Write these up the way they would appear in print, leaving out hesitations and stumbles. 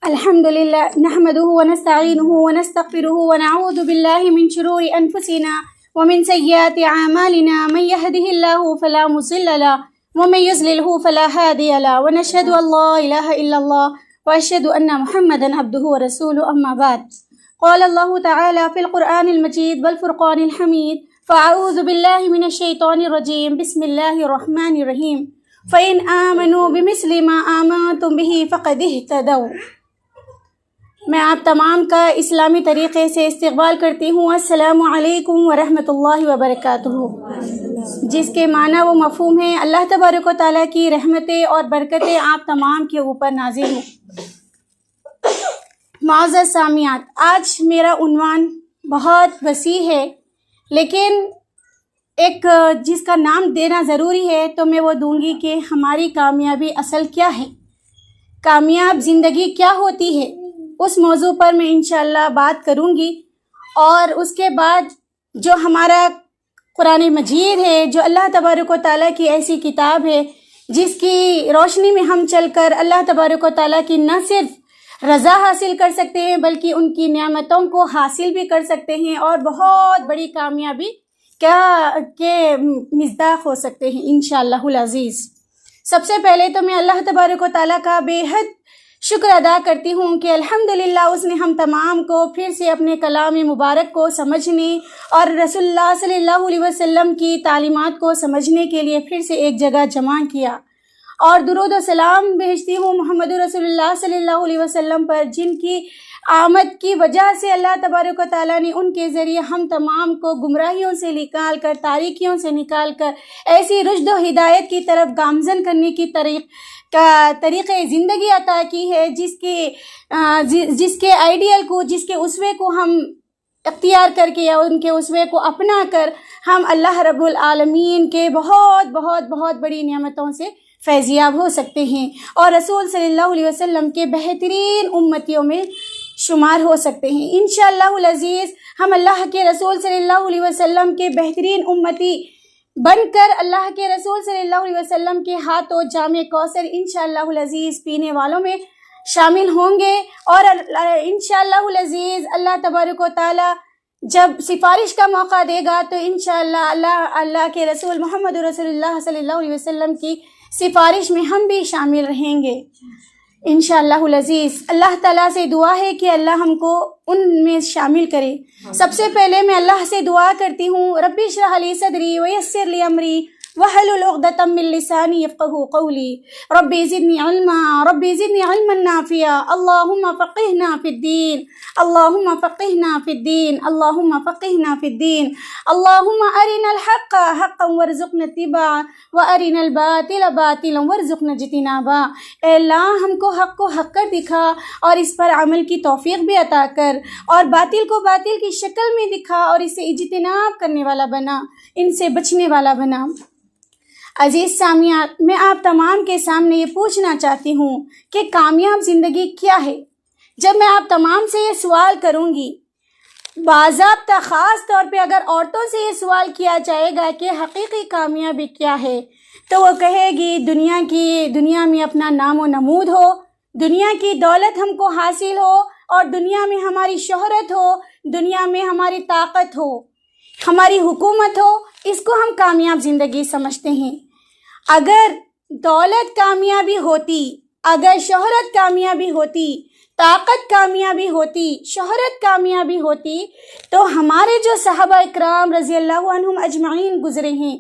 الحمد لله نحمده ونستعينه ونستغفره ونعوذ بالله من شرور أنفسنا ومن سيئات أعمالنا من يهده الله فلا مضل له ومن يضلله فلا هادي له ونشهد أن لا إله إلا الله وأشهد أن محمدا عبده ورسوله أما بعد قال الله تعالى في القرآن المجيد والفرقان الحميد فأعوذ بالله من الشيطان الرجيم بسم الله الرحمن الرحيم فإن آمنوا بمثل ما آمنتم به فقد اهتدوا۔ میں آپ تمام کا اسلامی طریقے سے استقبال کرتی ہوں۔ السلام علیکم ورحمۃ اللہ وبرکاتہ، جس کے معنی و مفہوم ہے اللہ تبارک و تعالیٰ کی رحمتیں اور برکتیں آپ تمام کے اوپر نازل ہوں۔ معزز سامعات، آج میرا عنوان بہت وسیع ہے، لیکن ایک جس کا نام دینا ضروری ہے تو میں وہ دوں گی کہ ہماری کامیابی اصل کیا ہے، کامیاب زندگی کیا ہوتی ہے۔ اس موضوع پر میں انشاءاللہ بات کروں گی، اور اس کے بعد جو ہمارا قرآن مجید ہے، جو اللہ تبارک و تعالیٰ کی ایسی کتاب ہے جس کی روشنی میں ہم چل کر اللہ تبارک و تعالیٰ کی نہ صرف رضا حاصل کر سکتے ہیں بلکہ ان کی نعمتوں کو حاصل بھی کر سکتے ہیں، اور بہت بڑی کامیابی کے مصداق ہو سکتے ہیں انشاءاللہ العزیز۔ سب سے پہلے تو میں اللہ تبارک و تعالیٰ کا بے حد شکر ادا کرتی ہوں کہ الحمدللہ اس نے ہم تمام کو پھر سے اپنے کلام مبارک کو سمجھنے اور رسول اللہ صلی اللہ علیہ وسلم کی تعلیمات کو سمجھنے کے لیے پھر سے ایک جگہ جمع کیا، اور درود و سلام بھیجتی ہوں محمد رسول اللہ صلی اللہ علیہ وسلم پر، جن کی آمد کی وجہ سے اللہ تبارک و تعالیٰ نے ان کے ذریعے ہم تمام کو گمراہیوں سے نکال کر، تاریکیوں سے نکال کر ایسی رشد و ہدایت کی طرف گامزن کرنے کی طریقے زندگی عطا کی ہے، جس کے آئیڈیل کو، جس کے اسوے کو ہم اختیار کر کے یا ان کے اسوے کو اپنا کر ہم اللہ رب العالمین کے بہت بہت بہت بڑی نعمتوں سے فیضیاب ہو سکتے ہیں، اور رسول صلی اللہ علیہ وسلم کے بہترین امتیوں میں شمار ہو سکتے ہیں انشاءاللہ العزیز۔ ہم اللہ کے رسول صلی اللہ علیہ وسلم کے بہترین امتی بن کر اللہ کے رسول صلی اللہ علیہ وسلم کے ہاتھوں جام کوثر انشاءاللہ العزیز پینے والوں میں شامل ہوں گے، اور انشاءاللہ العزیز اللہ تبارک و تعالی جب سفارش کا موقع دے گا تو انشاءاللہ اللہ کے رسول محمد رسول اللہ صلی اللہ علیہ وسلم کی سفارش میں ہم بھی شامل رہیں گے انشاءاللہ العزیز۔ اللہ تعالیٰ سے دعا ہے کہ اللہ ہم کو ان میں شامل کرے۔ سب سے پہلے میں اللہ سے دعا کرتی ہوں، ربی اشرح لی صدری ویسر لی امری واحلل عقدۃ من لسانی یفقہوا قولی، ربی زدنی علما نافعا، اللہم فقہنا فی الدین، اللہم فقہنا فی الدین، اللہم فقہنا فی الدین، اللہم ارنا الحق حقا وارزقنا اتباعہ وارنا الباطل باطلا وارزقنا اجتنابہ۔ اے اللہ ہم کو حق کر دکھا اور اس پر عمل کی توفیق بھی عطا کر، اور باطل کو باطل کی شکل میں دکھا اور اسے اجتناب کرنے والا بنا، ان سے بچنے والا بنا۔ عزیز سامعات، میں آپ تمام کے سامنے یہ پوچھنا چاہتی ہوں کہ کامیاب زندگی کیا ہے؟ جب میں آپ تمام سے یہ سوال کروں گی، باضابطہ خاص طور پہ اگر عورتوں سے یہ سوال کیا جائے گا کہ حقیقی کامیابی کیا ہے، تو وہ کہے گی دنیا میں اپنا نام و نمود ہو، دنیا کی دولت ہم کو حاصل ہو، اور دنیا میں ہماری شہرت ہو، دنیا میں ہماری طاقت ہو، ہماری حکومت ہو، اس کو ہم کامیاب زندگی سمجھتے ہیں۔ اگر دولت کامیابی ہوتی، اگر شہرت کامیابی ہوتی، طاقت کامیابی ہوتی، شہرت کامیابی ہوتی، تو ہمارے جو صحابہ اکرام رضی اللہ عنہم اجمعین گزرے ہیں،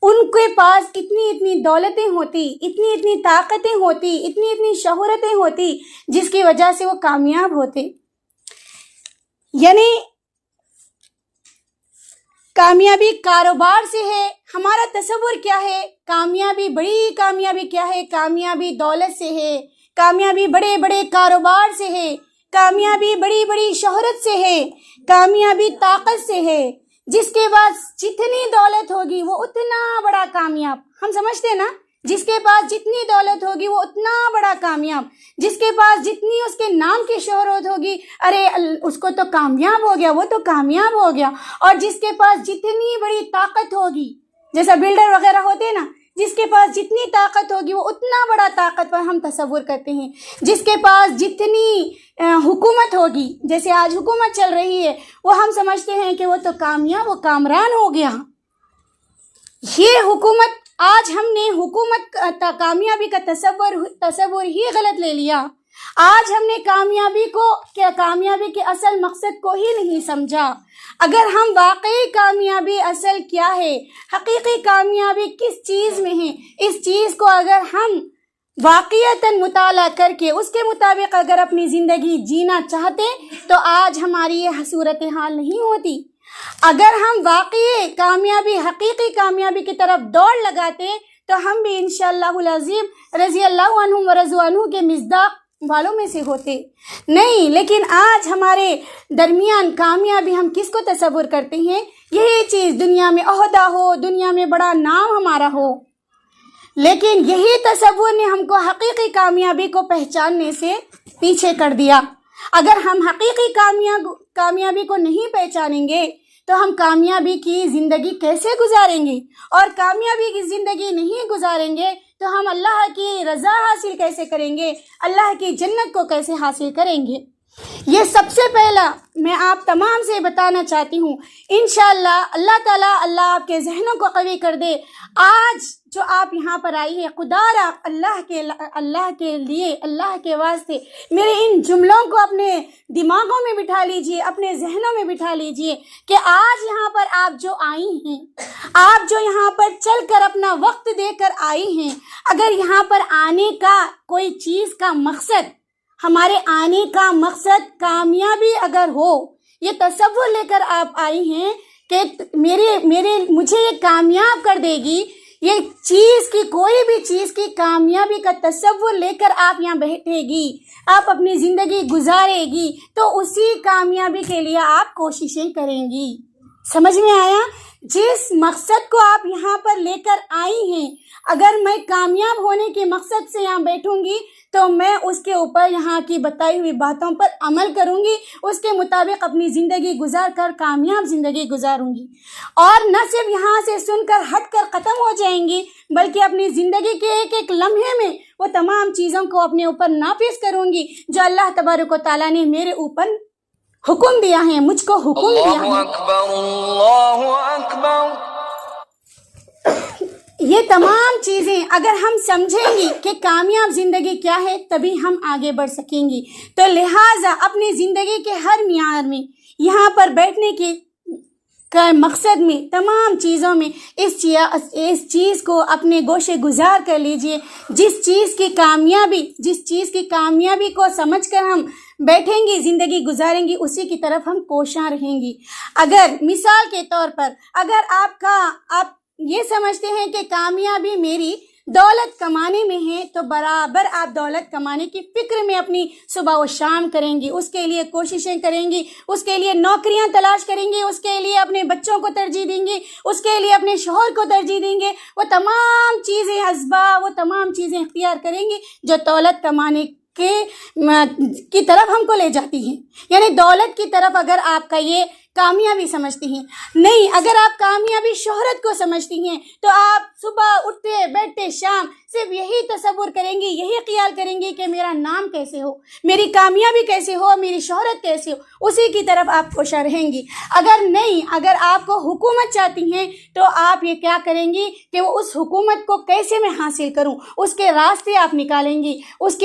ان کے پاس اتنی دولتیں ہوتی، اتنی طاقتیں ہوتی، اتنی شہرتیں ہوتی، جس کی وجہ سے وہ کامیاب ہوتے۔ یعنی کامیابی کاروبار سے ہے۔ ہمارا تصور کیا ہے؟ کامیابی، بڑی کامیابی کیا ہے؟ کامیابی دولت سے ہے، کامیابی بڑے بڑے کاروبار سے ہے، کامیابی بڑی بڑی شہرت سے ہے، کامیابی طاقت سے ہے۔ جس کے پاس جتنی دولت ہوگی وہ اتنا بڑا کامیاب، ہم سمجھتے ہیں نا، جس کے پاس جتنی دولت ہوگی وہ اتنا بڑا کامیاب، جس کے پاس جتنی اس کے نام کی شہرت ہوگی، ارے اس کو تو کامیاب ہو گیا، وہ تو کامیاب ہو گیا۔ اور جس کے پاس جتنی بڑی طاقت ہوگی، جیسا بلڈر وغیرہ ہوتے ہیں نا، جس کے پاس جتنی طاقت ہوگی وہ اتنا بڑا طاقتور ہم تصور کرتے ہیں، جس کے پاس جتنی حکومت ہوگی، جیسے آج حکومت چل رہی ہے، وہ ہم سمجھتے ہیں کہ وہ تو کامیاب، وہ کامران ہو گیا۔ یہ حکومت، آج ہم نے حکومت کامیابی کا تصور ہی غلط لے لیا۔ آج ہم نے کامیابی کے اصل مقصد کو ہی نہیں سمجھا۔ اگر ہم واقعی کامیابی اصل کیا ہے، حقیقی کامیابی کس چیز میں ہے، اس چیز کو اگر ہم واقعتاً مطالعہ کر کے اس کے مطابق اگر اپنی زندگی جینا چاہتے تو آج ہماری یہ صورتحال نہیں ہوتی۔ اگر ہم واقعی کامیابی، حقیقی کامیابی کی طرف دوڑ لگاتے تو ہم بھی انشاءاللہ العظیم رضی اللہ عنہم ورضوا عنہ کے مصداق والوں میں سے ہوتے نہیں۔ لیکن آج ہمارے درمیان کامیابی ہم کس کو تصور کرتے ہیں؟ یہی چیز، دنیا میں عہدہ ہو، دنیا میں بڑا نام ہمارا ہو، لیکن یہی تصور نے ہم کو حقیقی کامیابی کو پہچاننے سے پیچھے کر دیا۔ اگر ہم حقیقی کامیابی کو نہیں پہچانیں گے تو ہم کامیابی کی زندگی کیسے گزاریں گے؟ اور کامیابی کی زندگی نہیں گزاریں گے تو ہم اللہ کی رضا حاصل کیسے کریں گے؟ اللہ کی جنت کو کیسے حاصل کریں گے؟ یہ سب سے پہلا میں آپ تمام سے بتانا چاہتی ہوں۔ انشاءاللہ اللہ تعالیٰ آپ کے ذہنوں کو قوی کر دے۔ آج جو آپ یہاں پر آئی ہے، خدا را اللہ کے لیے، اللہ کے واسطے میرے ان جملوں کو اپنے دماغوں میں بٹھا لیجئے، اپنے ذہنوں میں بٹھا لیجئے کہ آج یہاں پر آپ جو آئی ہیں، آپ جو یہاں پر چل کر اپنا وقت دے کر آئی ہیں، اگر یہاں پر آنے کا کوئی چیز کا مقصد، ہمارے آنے کا مقصد کامیابی اگر ہو، یہ تصور لے کر آپ آئی ہیں کہ مجھے یہ کامیاب کر دے گی، یہ چیز کی، کوئی بھی چیز کی کامیابی کا تصور لے کر آپ یہاں بیٹھے گی، آپ اپنی زندگی گزارے گی، تو اسی کامیابی کے لیے آپ کوششیں کریں گی۔ سمجھ میں آیا؟ جس مقصد کو آپ یہاں پر لے کر آئی ہیں، اگر میں کامیاب ہونے کے مقصد سے یہاں بیٹھوں گی تو میں اس کے اوپر یہاں کی بتائی ہوئی باتوں پر عمل کروں گی، اس کے مطابق اپنی زندگی گزار کر کامیاب زندگی گزاروں گی، اور نہ صرف یہاں سے سن کر ہٹ کر ختم ہو جائیں گی، بلکہ اپنی زندگی کے ایک ایک لمحے میں وہ تمام چیزوں کو اپنے اوپر نافذ کروں گی جو اللہ تبارک و تعالیٰ نے میرے اوپر حکم دیا ہے، مجھ کو حکم دیا ہے۔ اللہ اکبر، اللہ اکبر۔ یہ تمام چیزیں اگر ہم سمجھیں گی کہ کامیاب زندگی کیا ہے، تبھی ہم آگے بڑھ سکیں گی۔ تو لہٰذا اپنی زندگی کے ہر معیار میں، یہاں پر بیٹھنے کے مقصد میں، تمام چیزوں میں اس چیز کو اپنے گوشے گزار کر لیجئے۔ جس چیز کی کامیابی کو سمجھ کر ہم بیٹھیں گی، زندگی گزاریں گی، اسی کی طرف ہم کوشاں رہیں گی۔ اگر مثال کے طور پر اگر آپ یہ سمجھتے ہیں کہ کامیابی میری دولت کمانے میں ہے، تو برابر آپ دولت کمانے کی فکر میں اپنی صبح و شام کریں گی، اس کے لیے کوششیں کریں گی، اس کے لیے نوکریاں تلاش کریں گی، اس کے لیے اپنے بچوں کو ترجیح دیں گی، اس کے لیے اپنے شوہر کو ترجیح دیں گے، وہ تمام چیزیں، اسباب، وہ تمام چیزیں اختیار کریں گی جو دولت کمانے کی طرف ہم کو لے جاتی ہیں۔ یعنی دولت کی طرف اگر آپ کا یہ کامیابی سمجھتی ہیں، نہیں، اگر آپ کامیابی شہرت کو سمجھتی ہیں تو آپ صبح اٹھتے بیٹھتے شام صرف یہی تصور کریں گی، یہی خیال کریں گی کہ میرا نام کیسے ہو، میری کامیابی کیسے ہو، میری شہرت کیسے ہو، اسی کی طرف آپ کوشاں رہیں گی۔ اگر آپ کو حکومت چاہتی ہیں تو آپ یہ کیا کریں گی کہ وہ اس حکومت کو کیسے میں حاصل کروں، اس کے راستے آپ نکالیں گی، اس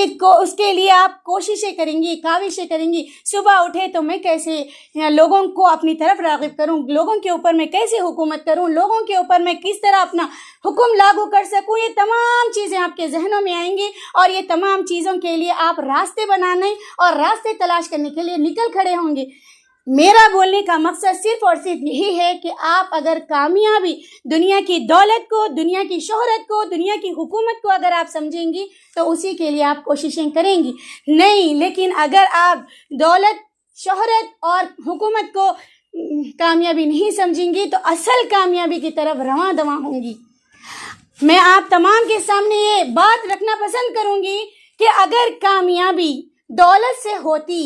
کے لیے آپ کوششیں کریں گی، کاوشیں کریں گی۔ صبح اٹھے تو میں کیسے لوگوں کو اپنی طرف راغب کروں، لوگوں کے اوپر میں کیسے حکومت کروں، لوگوں کے اوپر میں کس طرح اپنا حکم لاگو کر سکوں، یہ تمام چیزیں آپ کے ذہنوں میں آئیں گی، اور یہ تمام چیزوں کے لیے آپ راستے بنانے اور راستے تلاش کرنے کے لیے نکل کھڑے ہوں گے۔ میرا بولنے کا مقصد صرف اور صرف یہی ہے کہ آپ اگر کامیابی دنیا کی دولت کو، دنیا کی شہرت کو، دنیا کی حکومت کو اگر آپ سمجھیں گی تو اسی کے لیے آپ کوششیں کریں گی، نہیں، لیکن اگر آپ دولت، شہرت اور حکومت کو کامیابی نہیں سمجھیں گی تو اصل کامیابی کی طرف رواں دواں ہوں گی۔ میں آپ تمام کے سامنے یہ بات رکھنا پسند کروں گی کہ اگر کامیابی دولت سے ہوتی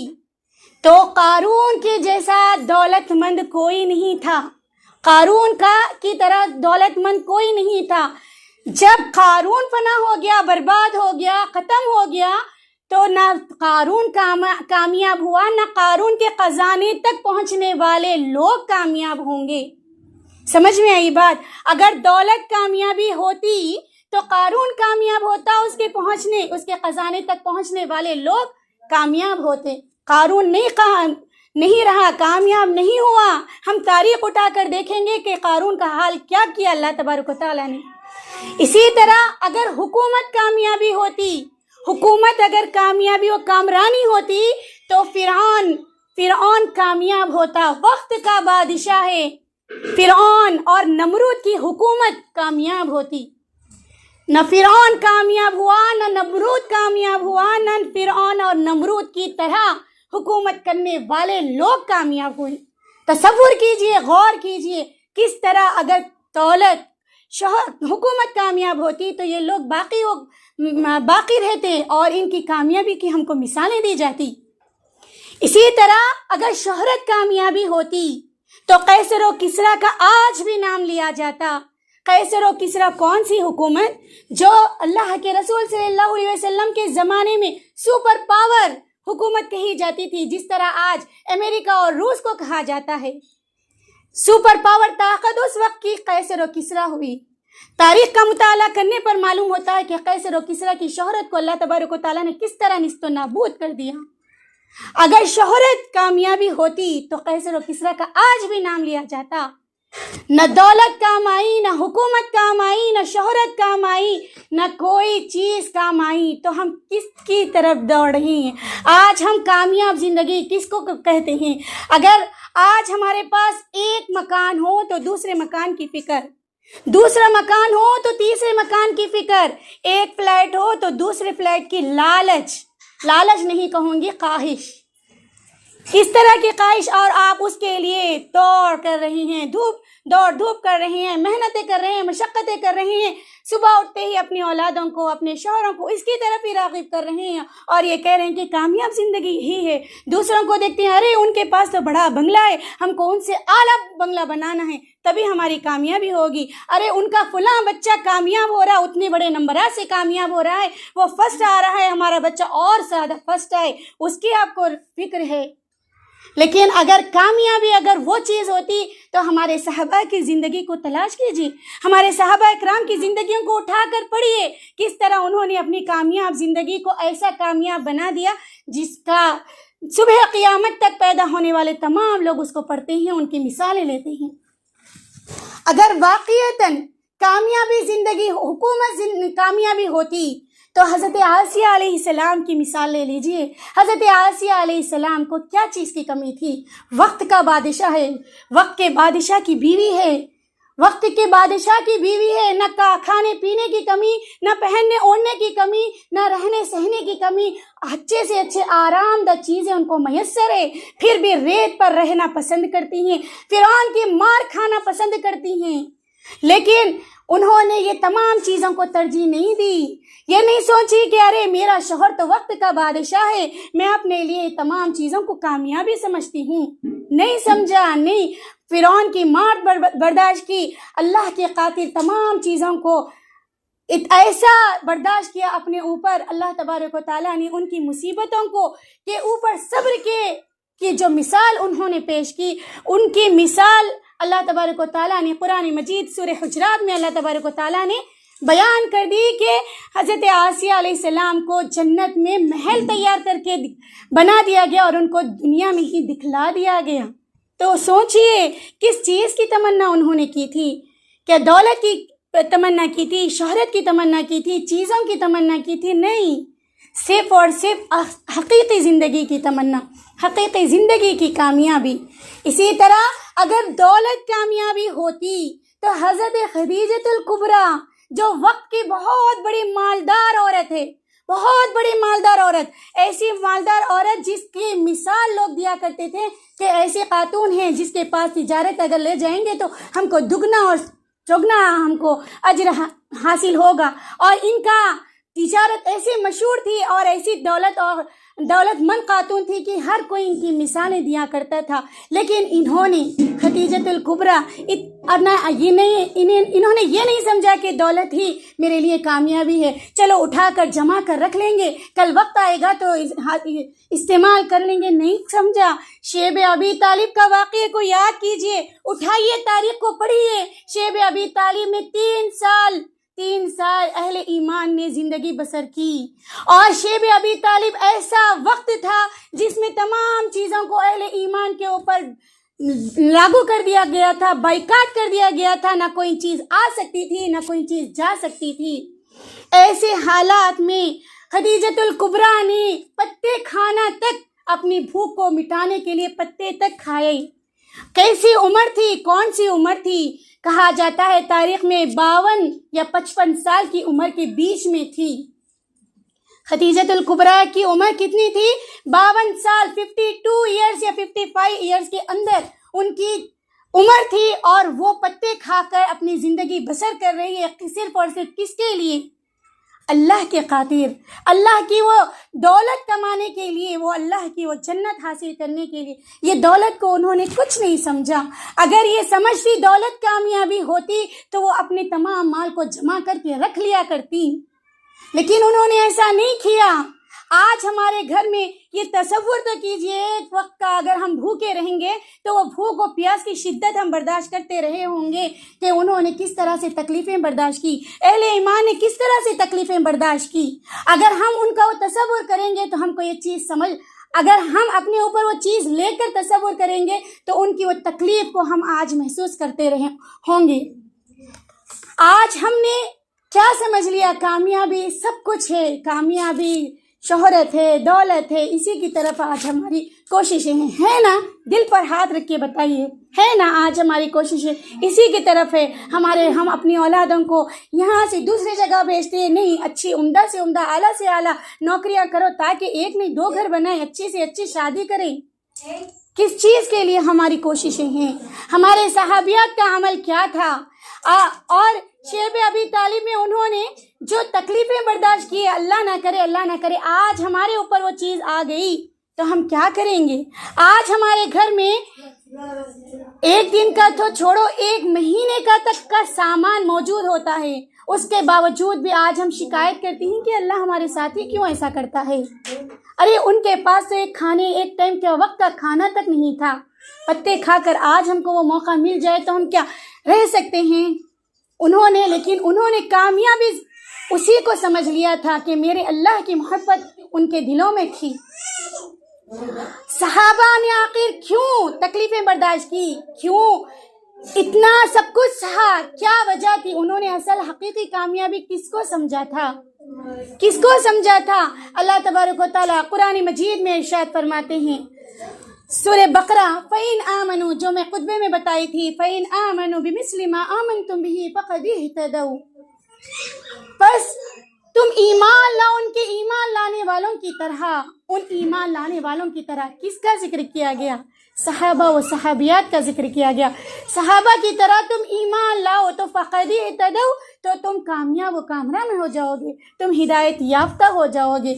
تو قارون کے جیسا دولت مند کوئی نہیں تھا، قارون کی طرح دولت مند کوئی نہیں تھا۔ جب قارون فنا ہو گیا، برباد ہو گیا، ختم ہو گیا، تو نہ قارون کامیاب ہوا، نہ قارون کے خزانے تک پہنچنے والے لوگ کامیاب ہوں گے۔ سمجھ میں آئی بات؟ اگر دولت کامیابی ہوتی تو قارون کامیاب ہوتا، اس کے خزانے تک پہنچنے والے لوگ کامیاب ہوتے۔ قارون نہیں رہا، کامیاب نہیں ہوا۔ ہم تاریخ اٹھا کر دیکھیں گے کہ قارون کا حال کیا کیا اللہ تبارک و تعالیٰ نے۔ اسی طرح اگر حکومت کامیابی ہوتی، حکومت اگر کامیابی و کامرانی ہوتی تو فرعون کامیاب ہوتا، وقت کا بادشاہ ہے فرعون، اور نمرود کی حکومت کامیاب ہوتی۔ نہ فرعون کامیاب ہوا، نہ نمرود کامیاب ہوا، نہ فرعون اور نمرود کی طرح حکومت کرنے والے لوگ کامیاب ہوئے۔ تصور کیجئے، غور کیجئے، کس طرح اگر دولت، حکومت کامیاب ہوتی تو یہ لوگ باقی رہتے اور ان کی کامیابی کی ہم کو مثالیں دی جاتی۔ اسی طرح اگر شہرت کامیابی ہوتی تو قیصر و کسریٰ کا آج بھی نام لیا جاتا۔ قیصر و کسریٰ کون سی حکومت؟ جو اللہ کے رسول صلی اللہ علیہ وسلم کے زمانے میں سپر پاور حکومت کہی جاتی تھی، جس طرح آج امریکہ اور روس کو کہا جاتا ہے۔ سپر پاور طاقت اس وقت کی قیصر و کسریٰ ہوئی۔ تاریخ کا مطالعہ کرنے پر معلوم ہوتا ہے کہ قیصر و کسریٰ کی شہرت کو اللہ تبارک و تعالیٰ نے کس طرح نیست و نابود کر دیا۔ اگر شہرت کامیابی ہوتی تو قیصر و کسریٰ کا آج بھی نام لیا جاتا۔ نہ دولت کام آئی، نہ حکومت کام آئی، نہ شہرت کام آئی، نہ کوئی چیز کام آئی، تو ہم کس کی طرف دوڑ رہے ہیں؟ آج ہم کامیاب زندگی کس کو کہتے ہیں؟ اگر آج ہمارے پاس ایک مکان ہو تو دوسرے مکان کی فکر، دوسرا مکان ہو تو تیسرے مکان کی فکر، ایک فلیٹ ہو تو دوسرے فلیٹ کی لالچ نہیں کہوں گی، خواہش، اس طرح کی خواہش، اور آپ اس کے لیے دوڑ کر رہے ہیں، دھوپ کر رہے ہیں، محنتیں کر رہے ہیں، مشقتیں کر رہے ہیں، صبح اٹھتے ہی اپنی اولادوں کو، اپنے شوہروں کو اس کی طرف ہی راغب کر رہے ہیں، اور یہ کہہ رہے ہیں کہ کامیاب زندگی یہی ہے۔ دوسروں کو دیکھتے ہیں، ارے ان کے پاس تو بڑا بنگلہ ہے، ہم کو ان سے اعلیٰ بنگلہ بنانا ہے تبھی ہماری کامیابی ہوگی۔ ارے ان کا فلاں بچہ کامیاب ہو رہا ہے، اتنے بڑے نمبرات سے کامیاب ہو رہا ہے، وہ فرسٹ آ رہا ہے، ہمارا بچہ اور زیادہ فرسٹ آئے، اس کی آپ کو فکر ہے۔ لیکن اگر کامیابی اگر وہ چیز ہوتی تو ہمارے صحابہ کی زندگی کو تلاش کیجیے، ہمارے صحابہ اکرام کی زندگیوں کو اٹھا کر پڑھیے، کس طرح انہوں نے اپنی کامیاب زندگی کو ایسا کامیاب بنا دیا جس کا صبح قیامت تک پیدا ہونے والے تمام لوگ اس کو پڑھتے ہیں، ان کی مثالیں لیتے ہیں۔ اگر واقعتاً کامیابی زندگی، حکومت کامیابی ہوتی تو حضرت آسیہ علیہ السلام کی مثال لے لیجئے۔ حضرت آسیہ علیہ السلام کو کیا چیز کی کمی تھی؟ وقت کا بادشاہ ہے، وقت کے بادشاہ کی بیوی ہے، وقت کے بادشاہ کی بیوی ہے، نہ کھانے پینے کی کمی، نہ پہننے اوڑھنے کی کمی، نہ رہنے سہنے کی کمی، اچھے سے اچھے آرام دہ چیزیں ان کو میسر ہے، پھر بھی ریت پر رہنا پسند کرتی ہیں، فرعون کی مار کھانا پسند کرتی ہیں۔ لیکن انہوں نے یہ تمام چیزوں کو ترجیح نہیں دی، یہ نہیں سوچی کہ ارے میرا شوہر تو وقت کا بادشاہ ہے، میں اپنے لیے تمام چیزوں کو کامیابی سمجھتی ہوں، نہیں سمجھا، نہیں، فرعون کی مار برداشت کی، اللہ کی خاطر تمام چیزوں کو ایسا برداشت کیا اپنے اوپر، اللہ تبارک و تعالیٰ نے ان کی مصیبتوں کو کے اوپر صبر کی جو مثال انہوں نے پیش کی، ان کی مثال اللہ تبارک و تعالیٰ نے قرآن مجید سورہ حجرات میں اللہ تبارک و تعالیٰ نے بیان کر دی کہ حضرت آسیہ علیہ السلام کو جنت میں محل تیار کر کے بنا دیا گیا اور ان کو دنیا میں ہی دکھلا دیا گیا۔ تو سوچئے کس چیز کی تمنا انہوں نے کی تھی؟ کیا دولت کی تمنا کی تھی، شہرت کی تمنا کی تھی، چیزوں کی تمنا کی تھی؟ نہیں، صرف اور صرف حقیقی زندگی کی تمنا، حقیقی زندگی کی کامیابی۔ اسی طرح اگر دولت کامیابی ہوتی تو حضرت خدیجۃ الکبریٰ جو وقت کی بہت بڑی مالدار عورت ہے، بہت بڑی مالدار عورت، ایسی مالدار عورت جس کی مثال لوگ دیا کرتے تھے کہ ایسی خاتون ہیں جس کے پاس تجارت اگر لے جائیں گے تو ہم کو دگنا اور چوگنا ہم کو اجر حاصل ہوگا، اور ان کا تجارت ایسی مشہور تھی اور ایسی دولت مند خاتون تھی کہ ہر کوئی ان کی مثالیں دیا کرتا تھا، لیکن انہوں نے خدیجۃ الکبریٰ انہوں نے یہ نہیں سمجھا کہ دولت ہی میرے لیے کامیابی ہے، چلو اٹھا کر جمع کر رکھ لیں گے، کل وقت آئے گا تو استعمال کر لیں گے، نہیں سمجھا۔ شیب ابی طالب کا واقعے کو یاد کیجئے، اٹھائیے تاریخ کو پڑھیے۔ شیب ابی طالب میں 3 سال اہل ایمان نے زندگی بسر کی، اور شیب ابی طالب ایسا وقت تھا جس میں تمام چیزوں کو اہل ایمان کے اوپر لاگو کر دیا گیا تھا، بائیکاٹ کر دیا گیا تھا، نہ کوئی چیز آ سکتی تھی نہ کوئی چیز جا سکتی تھی۔ ایسے حالات میں خدیجۃ الکبریٰ نے پتے کھانا تک، اپنی بھوک کو مٹانے کے لیے پتے تک کھائے۔ کیسی عمر تھی، کون سی عمر تھی؟ کہا جاتا ہے تاریخ میں 52 یا 55 سال کی عمر کے بیچ میں تھی۔ خدیجۃ الکبریٰ کی عمر کتنی تھی؟ 52 سال، 52 ایئرز یا 55 ایئرز کے اندر ان کی عمر تھی، اور وہ پتے کھا کر اپنی زندگی بسر کر رہی ہے، صرف اور صرف کس کے لیے؟ اللہ کے خاطر، اللہ کی وہ دولت کمانے کے لیے، وہ اللہ کی وہ جنت حاصل کرنے کے لیے۔ یہ دولت کو انہوں نے کچھ نہیں سمجھا۔ اگر یہ سمجھتی دولت کامیابی ہوتی تو وہ اپنے تمام مال کو جمع کر کے رکھ لیا کرتی، لیکن انہوں نے ایسا نہیں کیا۔ آج ہمارے گھر میں یہ تصور تو کیجئے، ایک وقت کا اگر ہم بھوکے رہیں گے تو وہ بھوک و پیاس کی شدت ہم برداشت کرتے رہے ہوں گے کہ انہوں نے کس طرح سے تکلیفیں برداشت کی، اہل ایمان نے کس طرح سے تکلیفیں برداشت کی۔ اگر ہم ان کا وہ تصور کریں گے تو ہم کو یہ چیز اگر ہم اپنے اوپر وہ چیز لے کر تصور کریں گے تو ان کی وہ تکلیف کو ہم آج محسوس کرتے رہے ہوں گے۔ آج ہم نے کیا سمجھ لیا؟ کامیابی سب کچھ ہے، کامیابی شہرت ہے، دولت ہے، اسی کی طرف آج ہماری کوششیں ہیں، ہے نا؟ دل پر ہاتھ رکھ کے بتائیے، ہے نا؟ آج ہماری کوششیں اسی کی طرف ہے۔ ہم اپنی اولادوں کو یہاں سے دوسری جگہ بھیجتے ہیں، نہیں، اچھی عمدہ سے عمدہ، اعلیٰ سے اعلیٰ نوکریاں کرو تاکہ 1 نہیں 2 گھر بنائیں، اچھی سے اچھی شادی کریں۔ کس چیز کے لیے ہماری کوششیں ہیں؟ ہمارے صحابیات کا عمل کیا تھا؟ اور شیب ابی طالب میں انہوں نے جو تکلیفیں برداشت کی، اللہ نہ کرے آج ہمارے اوپر وہ چیز آ گئی تو ہم کیا کریں گے؟ آج ہمارے گھر میں 1 دن کا تو چھوڑو، 1 مہینے کا تک کا سامان موجود ہوتا ہے، اس کے باوجود بھی آج ہم شکایت کرتی ہیں کہ اللہ ہمارے ساتھ ہی کیوں ایسا کرتا ہے۔ ارے ان کے پاس تو ایک ٹائم کے وقت کا کھانا تک نہیں تھا، پتے کھا کر آج ہم کو وہ موقع مل جائے تو ہم کیا رہ سکتے ہیں؟ لیکن انہوں نے کامیابی اسی کو سمجھ لیا تھا کہ میرے اللہ کی محبت ان کے دلوں میں تھی۔ صحابہ نے آخر کیوں تکلیفیں برداشت کی، کیوں اتنا سب کچھ سہا؟ کیا وجہ تھی؟ انہوں نے اصل حقیقی کامیابی کس کو سمجھا تھا؟ اللہ تبارک و تعالیٰ قرآن مجید میں ارشاد فرماتے ہیں، سورہ بقرہ، فَإِنْ آمَنُوا، جو میں خطبے میں بتائی تھی، فَإِنْ آمَنُوا بِمِثْلِ مَا آمَنْتُمْ بِهِ فَقَدِ اهْتَدَوْا، بس تم ایمان لاؤ ان کے ایمان لانے والوں کی طرح، ان ایمان لانے والوں کی طرح۔ کس کا ذکر کیا گیا؟ صحابہ و صحابیات کا ذکر کیا گیا۔ صحابہ کی طرح تم ایمان لاؤ تو فَقَدِ اهْتَدَوْا، تو تم کامیاب و کامران ہو جاؤ گے، تم ہدایت یافتہ ہو جاؤ گے۔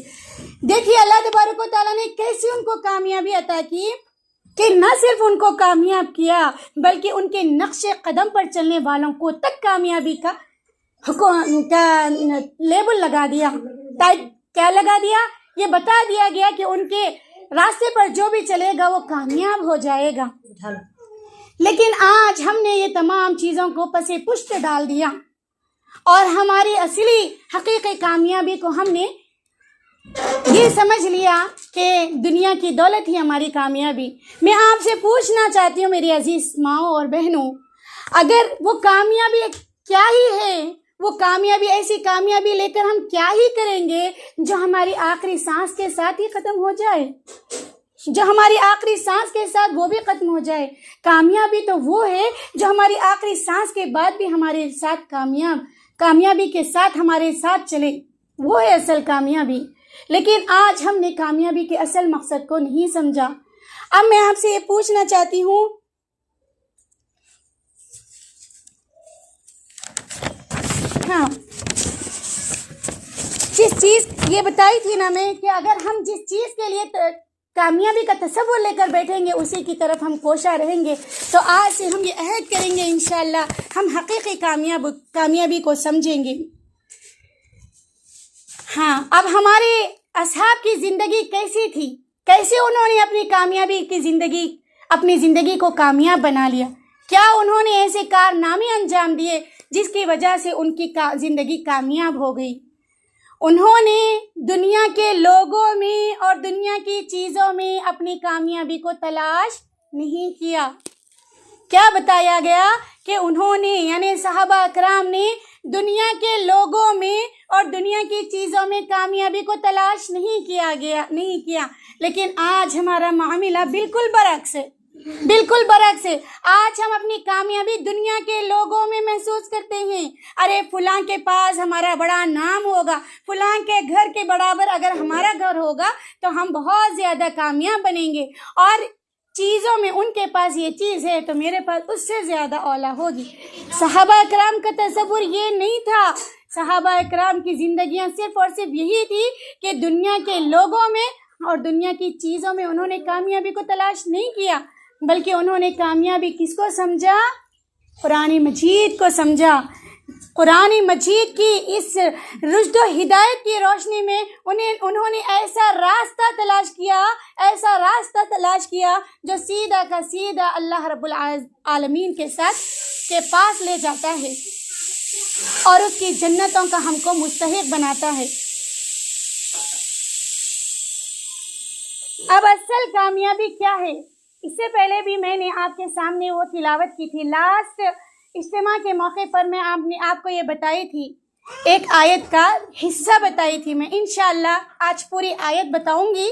دیکھیے اللہ تبارک و تعالیٰ نے کیسے ان کو کامیابی عطا کی کہ نہ صرف ان کو کامیاب کیا بلکہ ان کے نقش قدم پر چلنے والوں کو تک کامیابی کا لیبل لگا دیا، کیا لگا دیا؟ یہ بتا دیا گیا کہ ان کے راستے پر جو بھی چلے گا وہ کامیاب ہو جائے گا۔ لیکن آج ہم نے یہ تمام چیزوں کو پس پشت ڈال دیا اور ہماری اصلی حقیقی کامیابی کو ہم نے یہ سمجھ لیا کہ دنیا کی دولت ہی ہماری کامیابی۔ میں آپ سے پوچھنا چاہتی ہوں میری عزیز ماؤں اور بہنوں، اگر وہ کامیابی کیا ہی ہے، وہ کامیابی ایسی کامیابی لے کر ہم کیا ہی کریں گے جو ہماری آخری سانس کے ساتھ ہی ختم ہو جائے، جو ہماری آخری سانس کے ساتھ وہ بھی ختم ہو جائے۔ کامیابی تو وہ ہے جو ہماری آخری سانس کے بعد بھی ہمارے ساتھ کامیابی کے ساتھ ہمارے ساتھ چلے، وہ ہے اصل کامیابی۔ لیکن آج ہم نے کامیابی کے اصل مقصد کو نہیں سمجھا۔ اب میں آپ سے یہ پوچھنا چاہتی ہوں، جس چیز یہ بتائی تھی نا میں کہ اگر ہم جس چیز کے لیے کامیابی کا تصور لے کر بیٹھیں گے اسی کی طرف ہم کوشاں رہیں گے، تو آج سے ہم یہ عہد کریں گے انشاءاللہ ہم حقیقی کامیابی کو سمجھیں گے۔ ہاں، اب ہمارے اصحاب کی زندگی کیسی تھی، کیسے انہوں نے اپنی زندگی کو کامیاب بنا لیا، کیا انہوں نے ایسے کارنامے انجام دیے جس کی وجہ سے ان کی زندگی کامیاب ہو گئی۔ انہوں نے دنیا کے لوگوں میں اور دنیا کی چیزوں میں اپنی کامیابی کو تلاش نہیں کیا۔ کیا بتایا گیا کہ انہوں نے یعنی صحابہ اکرام نے دنیا کے لوگوں میں اور دنیا کی چیزوں میں کامیابی کو تلاش نہیں کیا، لیکن آج ہمارا معاملہ بالکل برعکس ہے، بالکل برعکس ہے۔ آج ہم اپنی کامیابی دنیا کے لوگوں میں محسوس کرتے ہیں، ارے فلاں کے پاس ہمارا بڑا نام ہوگا، فلاں کے گھر کے برابر اگر ہمارا گھر ہوگا تو ہم بہت زیادہ کامیاب بنیں گے، اور چیزوں میں ان کے پاس یہ چیز ہے تو میرے پاس اس سے زیادہ اولیٰ ہوگی۔ صحابہ اکرام کا تصور یہ نہیں تھا، صحابہ اکرام کی زندگیاں صرف اور صرف یہی تھی کہ دنیا کے لوگوں میں اور دنیا کی چیزوں میں انہوں نے کامیابی کو تلاش نہیں کیا، بلکہ انہوں نے کامیابی کس کو سمجھا؟ قرآن مجید کو سمجھا۔ قرآن مجید کی اس رشد و ہدایت کی روشنی میں انہوں نے ایسا راستہ تلاش کیا جو سیدھا کا سیدھا اللہ رب العالمین کے پاس لے جاتا ہے اور اس کی جنتوں کا ہم کو مستحق بناتا ہے۔ اب اصل کامیابی کیا ہے؟ اس سے پہلے بھی میں نے آپ کے سامنے وہ تلاوت کی تھی، لاسٹ اجتماع کے موقع پر میں آپ کو یہ بتائی تھی، ایک آیت کا حصہ بتائی تھی میں، انشاءاللہ آج پوری آیت بتاؤں گی۔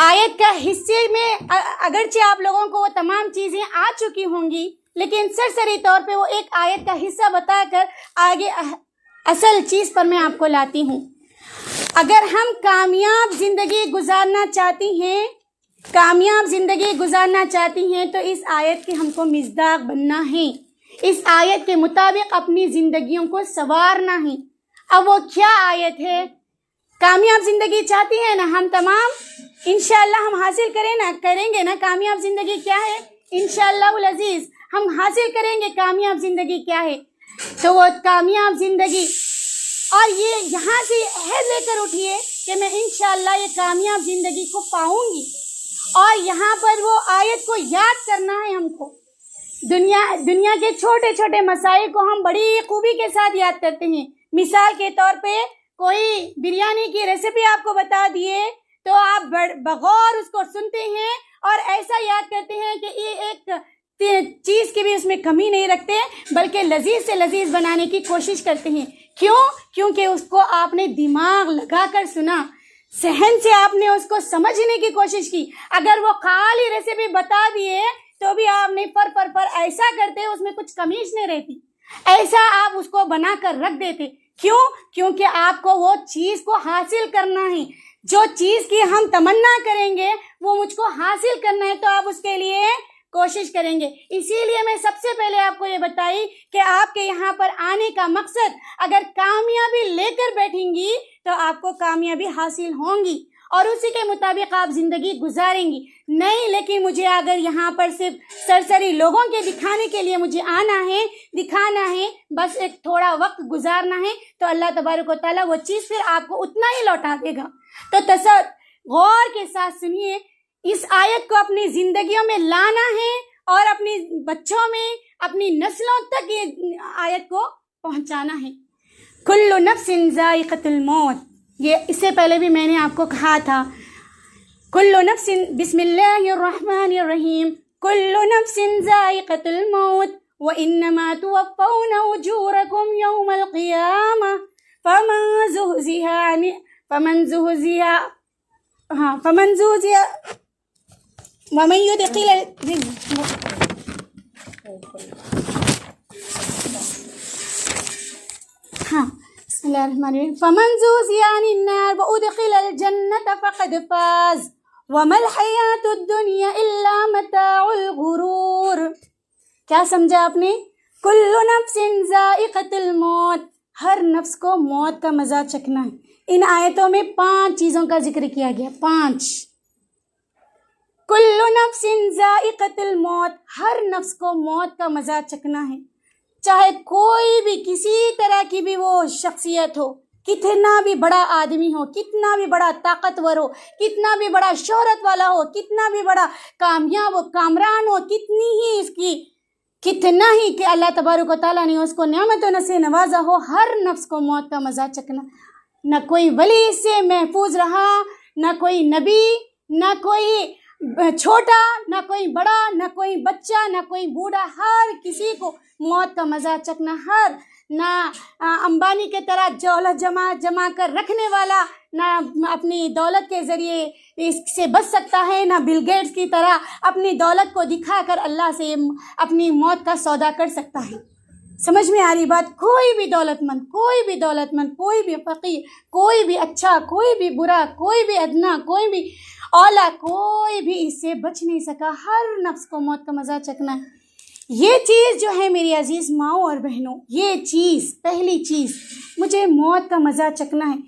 آیت کا حصے میں اگرچہ آپ لوگوں کو وہ تمام چیزیں آ چکی ہوں گی، لیکن سرسری طور پہ وہ ایک آیت کا حصہ بتا کر آگے اصل چیز پر میں آپ کو لاتی ہوں۔ اگر ہم کامیاب زندگی گزارنا چاہتی ہیں تو اس آیت کے ہم کو مصداق بننا ہے، اس آیت کے مطابق اپنی زندگیوں کو سنوارنا ہے۔ اب وہ کیا آیت ہے؟ کامیاب زندگی چاہتی ہیں نا ہم تمام؟ انشاءاللہ ہم حاصل کریں گے نا کامیاب زندگی کیا ہے؟ انشاءاللہ العزیز ہم حاصل کریں گے کامیاب زندگی کیا ہے۔ تو وہ کامیاب زندگی، اور یہ یہاں سے عہد لے کر اٹھیے کہ میں انشاءاللہ یہ کامیاب زندگی کو پاؤں گی، اور یہاں پر وہ آیت کو یاد کرنا ہے ہم کو۔ دنیا کے چھوٹے چھوٹے مسائل کو ہم بڑی خوبی کے ساتھ یاد کرتے ہیں۔ مثال کے طور پہ کوئی بریانی کی ریسیپی آپ کو بتا دیے تو آپ بغور اس کو سنتے ہیں اور ایسا یاد کرتے ہیں کہ یہ ایک چیز کی بھی اس میں کمی نہیں رکھتے، بلکہ لذیذ سے لذیذ بنانے کی کوشش کرتے ہیں۔ کیونکہ اس کو آپ نے دماغ لگا کر سنا، ذہن سے آپ نے اس کو سمجھنے کی کوشش کی۔ اگر وہ خالی ریسیپی بتا دیے تو بھی آپ نے پر ایسا کرتے، اس میں کچھ کمیش نہیں رہتی، ایسا آپ اس کو بنا کر رکھ دیتے۔ کیونکہ آپ کو وہ چیز کو حاصل کرنا ہے، جو چیز کی ہم تمنا کریں گے وہ مجھ کو حاصل کرنا ہے، تو آپ اس کے لیے کوشش کریں گے۔ اسی لیے میں سب سے پہلے آپ کو یہ بتائی کہ آپ کے یہاں پر آنے کا مقصد اگر کامیابی لے کر بیٹھیں گی تو آپ کو کامیابی حاصل ہوں گی اور اسی کے مطابق آپ زندگی گزاریں گی۔ نہیں، لیکن مجھے اگر یہاں پر صرف سرسری لوگوں کے دکھانے کے لیے مجھے آنا ہے، دکھانا ہے، بس ایک تھوڑا وقت گزارنا ہے، تو اللہ تبارک و تعالیٰ وہ چیز پھر آپ کو اتنا ہی لوٹا دے گا۔ تو غور کے ساتھ سنیے، اس آیت کو اپنی زندگیوں میں لانا ہے اور اپنی بچوں میں، اپنی نسلوں تک یہ آیت کو پہنچانا ہے۔ کل نفس ذائقۃ الموت، یہ اس سے پہلے بھی میں نے آپ کو کہا تھا، کل نفس، بسم اللہ الرحمن الرحیم، کل نفس ذائقۃ الموت وانما توفون اجورکم یوم القیامہ فمن زحزح ومن يدخل بسم اللہ الرحمن الرحیم، فمن زحزح عن النار وادخل الجنة فقد فاز وما الحیاة الدنیا الا متاع الغرور۔ کیا سمجھا آپ نے؟ کل نفس ذائقۃ الموت، ہر نفس کو موت کا مزہ چکھنا ہے۔ ان آیتوں میں 5 چیزوں کا ذکر کیا گیا، 5۔ کل نفس ذائقۃ الموت، ہر نفس کو موت کا مزہ چکھنا ہے، چاہے کوئی بھی کسی طرح کی بھی وہ شخصیت ہو، کتنا بھی بڑا آدمی ہو، کتنا بھی بڑا طاقتور ہو، کتنا بھی بڑا شہرت والا ہو، کتنا بھی بڑا کامیاب ہو، کامران ہو، کتنا ہی کہ اللہ تبارک و تعالیٰ نے اس کو نعمتوں سے نوازا ہو، ہر نفس کو موت کا مزہ چکھنا۔ نہ کوئی ولی اس سے محفوظ رہا، نہ کوئی نبی، نہ کوئی چھوٹا، نہ کوئی بڑا، نہ کوئی بچہ، نہ کوئی بوڑھا، ہر کسی کو موت کا مزہ چکھنا۔ نہ امبانی کے طرح دولت جمع کر رکھنے والا نہ اپنی دولت کے ذریعے اس سے بچ سکتا ہے، نہ بل گیٹس کی طرح اپنی دولت کو دکھا کر اللہ سے اپنی موت کا سودا کر سکتا ہے۔ سمجھ میں آ رہی بات؟ کوئی بھی دولت مند، کوئی بھی فقیر، کوئی بھی اچھا، کوئی بھی برا، کوئی بھی ادنا، کوئی بھی اولا، کوئی بھی اس سے بچ نہیں سکا۔ ہر نفس کو موت کا مزہ چکھنا ہے۔ یہ چیز جو ہے میری عزیز ماؤں اور بہنوں، یہ چیز، پہلی چیز، مجھے موت کا مزہ چکھنا ہے۔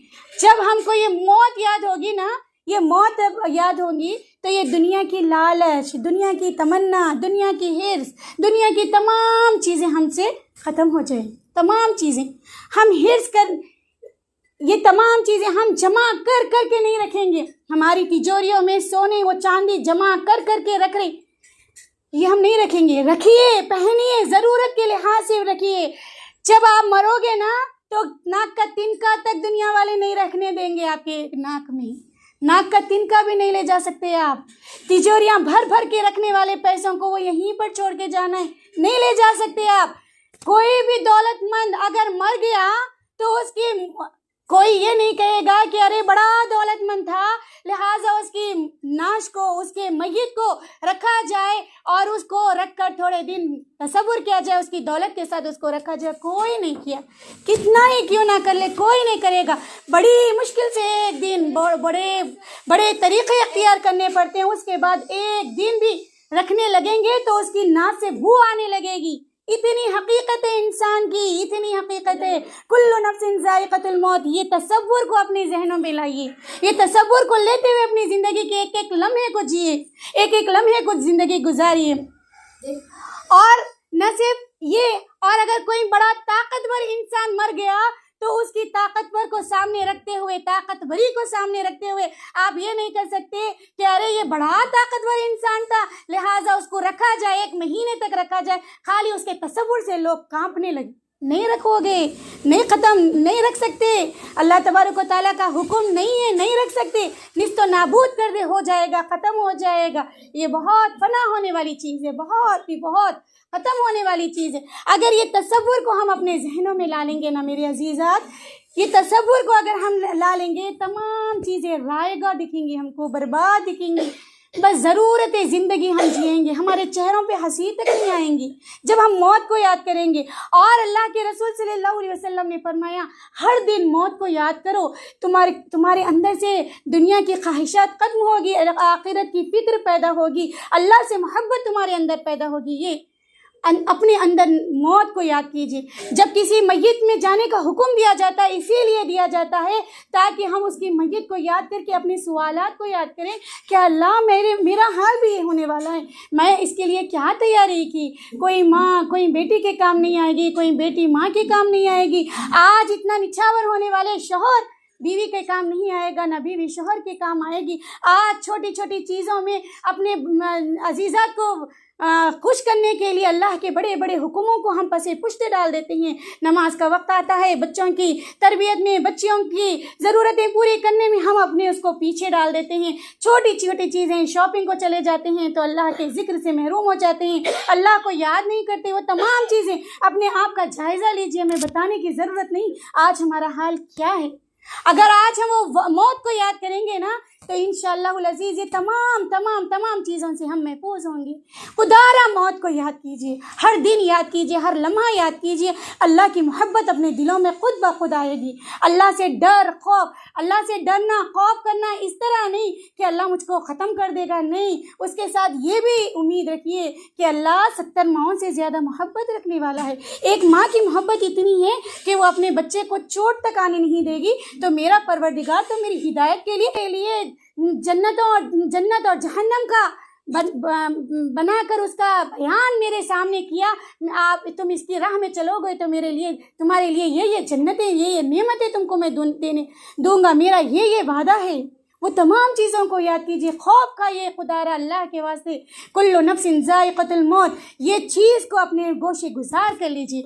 جب ہم کو یہ موت یاد ہوگی نا، یہ موت یاد ہوگی تو یہ دنیا کی لالچ، دنیا کی تمنا، دنیا کی حرص، دنیا کی تمام چیزیں ہم سے ختم ہو جائیں۔ تمام چیزیں ہم حرص کر، یہ تمام چیزیں ہم جمع کر کے نہیں رکھیں گے۔ ہماری تجوریوں میں سونے و چاندی جمع کر کے رکھ رہے، یہ ہم نہیں رکھیں گے۔ رکھیے، پہنیے، ضرورت کے لحاظ سے رکھیے۔ جب آپ مرو گے نا تو ناک کا تنکا تک دنیا والے نہیں رکھنے دیں گے آپ کے ناک میں، ناک کا تنکا بھی نہیں لے جا سکتے آپ۔ تجوریاں بھر کے رکھنے والے پیسوں کو وہ یہیں پر چھوڑ کے جانا ہے، نہیں لے جا سکتے آپ۔ کوئی بھی دولت مند اگر مر گیا تو اس کی کوئی یہ نہیں کہے گا کہ ارے بڑا دولت مند تھا لہٰذا اس کی ناش کو، اس کے میت کو رکھا جائے اور اس کو رکھ کر تھوڑے دن تصور کیا جائے، اس کی دولت کے ساتھ اس کو رکھا جائے۔ کوئی نہیں کیا، کتنا ہی کیوں نہ کر لے، کوئی نہیں کرے گا۔ بڑی مشکل سے ایک دن بڑے طریقے اختیار کرنے پڑتے ہیں، اس کے بعد ایک دن بھی رکھنے لگیں گے تو اس کی ناک سے بو آنے لگے گی۔ اتنی حقیقت ہے انسان کی، اتنی حقیقت ہے۔ کل نفس ذائقۃ الموت، یہ تصور کو اپنے ذہنوں میں لائیے، یہ تصور کو لیتے ہوئے اپنی زندگی کے ایک لمحے کو جیے، ایک لمحے کو زندگی گزاریے۔ اور نہ صرف یہ، اور اگر کوئی بڑا طاقتور انسان مر گیا تو اس کی طاقتور کو سامنے رکھتے ہوئے، طاقتوری کو سامنے رکھتے ہوئے آپ یہ نہیں کر سکتے کہ ارے یہ بڑا طاقتور انسان تھا لہٰذا اس کو رکھا جائے، 1 مہینے تک رکھا جائے، خالی اس کے تصور سے لوگ کانپنے لگے۔ نہیں رکھو گے، نہیں ختم نہیں رکھ سکتے، اللہ تبارک و تعالیٰ کا حکم نہیں ہے، نہیں رکھ سکتے، نیست و نابود کر دے، ہو جائے گا، ختم ہو جائے گا۔ یہ بہت فنا ہونے والی چیز ہے، بہت ختم ہونے والی چیز ہے۔ اگر یہ تصور کو ہم اپنے ذہنوں میں لا لیں گے نا میرے عزیزات، یہ تصور کو اگر ہم لا لیں گے، تمام چیزیں رائے گاہ دکھیں گی، ہم کو برباد دکھیں گی، بس ضرورت زندگی ہم جئیں گے، ہمارے چہروں پہ ہنسی تک نہیں آئیں گی جب ہم موت کو یاد کریں گے۔ اور اللہ کے رسول صلی اللہ علیہ وسلم نے فرمایا ہر دن موت کو یاد کرو، تمہارے اندر سے دنیا کی خواہشات ختم ہوگی، آخرت کی فکر پیدا ہوگی، اللہ سے محبت تمہارے اندر پیدا ہوگی۔ یہ اپنے اندر موت کو یاد کیجیے۔ جب کسی میت میں جانے کا حکم دیا جاتا ہے اسی لیے دیا جاتا ہے تاکہ ہم اس کی میت کو یاد کر کے اپنے سوالات کو یاد کریں کہ اللہ میرا حال بھی یہ ہونے والا ہے، میں اس کے لیے کیا تیاری کی۔ کوئی ماں کوئی بیٹی کے کام نہیں آئے گی، کوئی بیٹی ماں کے کام نہیں آئے گی۔ آج اتنا نچھاور ہونے والے شوہر بیوی کے کام نہیں آئے گا، نہ بیوی شوہر کے کام آئے گی۔ آج چھوٹی چھوٹی چیزوں میں اپنے عزیزات کو خوش کرنے کے لیے اللہ کے بڑے بڑے حکموں کو ہم پسے پشت ڈال دیتے ہیں۔ نماز کا وقت آتا ہے، بچوں کی تربیت میں، بچیوں کی ضرورتیں پوری کرنے میں ہم اپنے اس کو پیچھے ڈال دیتے ہیں۔ چھوٹی چھوٹی چیزیں، شاپنگ کو چلے جاتے ہیں تو اللہ کے ذکر سے محروم ہو جاتے ہیں، اللہ کو یاد نہیں کرتے۔ وہ تمام چیزیں اپنے آپ کا جائزہ لیجیے، ہمیں بتانے کی ضرورت نہیں آج ہمارا حال کیا ہے۔ اگر آج ہم وہ موت کو یاد کریں گے نا تو انشاءاللہ العزیز یہ تمام چیزوں سے ہم محفوظ ہوں گے۔ خدارا موت کو یاد کیجیے، ہر دن یاد کیجیے، ہر لمحہ یاد کیجیے، اللہ کی محبت اپنے دلوں میں خود بخود آئے گی۔ اللہ سے ڈر، خوف، اللہ سے ڈرنا، خوف کرنا اس طرح نہیں کہ اللہ مجھ کو ختم کر دے گا، نہیں، اس کے ساتھ یہ بھی امید رکھیے کہ اللہ 70 ماؤں سے زیادہ محبت رکھنے والا ہے۔ ایک ماں کی محبت اتنی ہے کہ وہ اپنے بچے کو چوٹ تک آنے نہیں دے گی، تو میرا پروردگار تو میری ہدایت کے لیے جنت اور جہنم کا بنا کر اس کا بیان میرے سامنے کیا، تم اس کی راہ میں چلو گے تو تمہارے لیے یہ جنتیں، یہ نعمتیں تم کو میں دوں گا، میرا یہ وعدہ ہے۔ وہ تمام چیزوں کو یاد کیجیے، خوف کا یہ خدارا اللہ کے واسطے، کل نفس ذائقۃ الموت، یہ چیز کو اپنے گوشے گزار کر لیجیے۔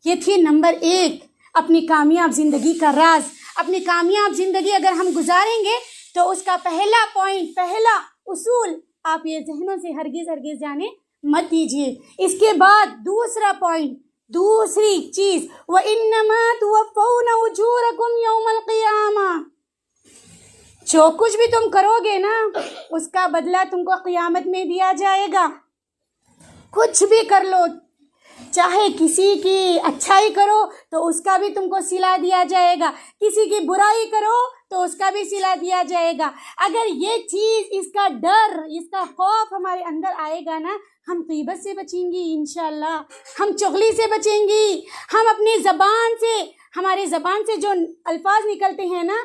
یہ تھی نمبر 1 اپنی کامیاب زندگی کا راز۔ اپنی کامیاب زندگی اگر ہم گزاریں گے تو اس کا پہلا پوائنٹ، پہلا اصول آپ یہ ذہنوں سے ہرگز جانے مت دیجیے۔ اس کے بعد دوسرا پوائنٹ، دوسری چیز، وَإِنَّمَا تُوَفَّوْنَ أُجُورَكُمْ يَوْمَ الْقِيَامَةِ، جو کچھ بھی تم کرو گے نا اس کا بدلہ تم کو قیامت میں دیا جائے گا۔ کچھ بھی کر لو، چاہے کسی کی اچھائی کرو تو اس کا بھی تم کو صلہ دیا جائے گا، کسی کی برائی کرو تو اس کا بھی صلہ دیا جائے گا۔ اگر یہ چیز، اس کا ڈر، اس کا خوف ہمارے اندر آئے گا نا، ہم غیبت سے بچیں گی انشاءاللہ، ہم چغلی سے بچیں گی، ہم اپنی زبان سے، ہماری زبان سے جو الفاظ نکلتے ہیں نا،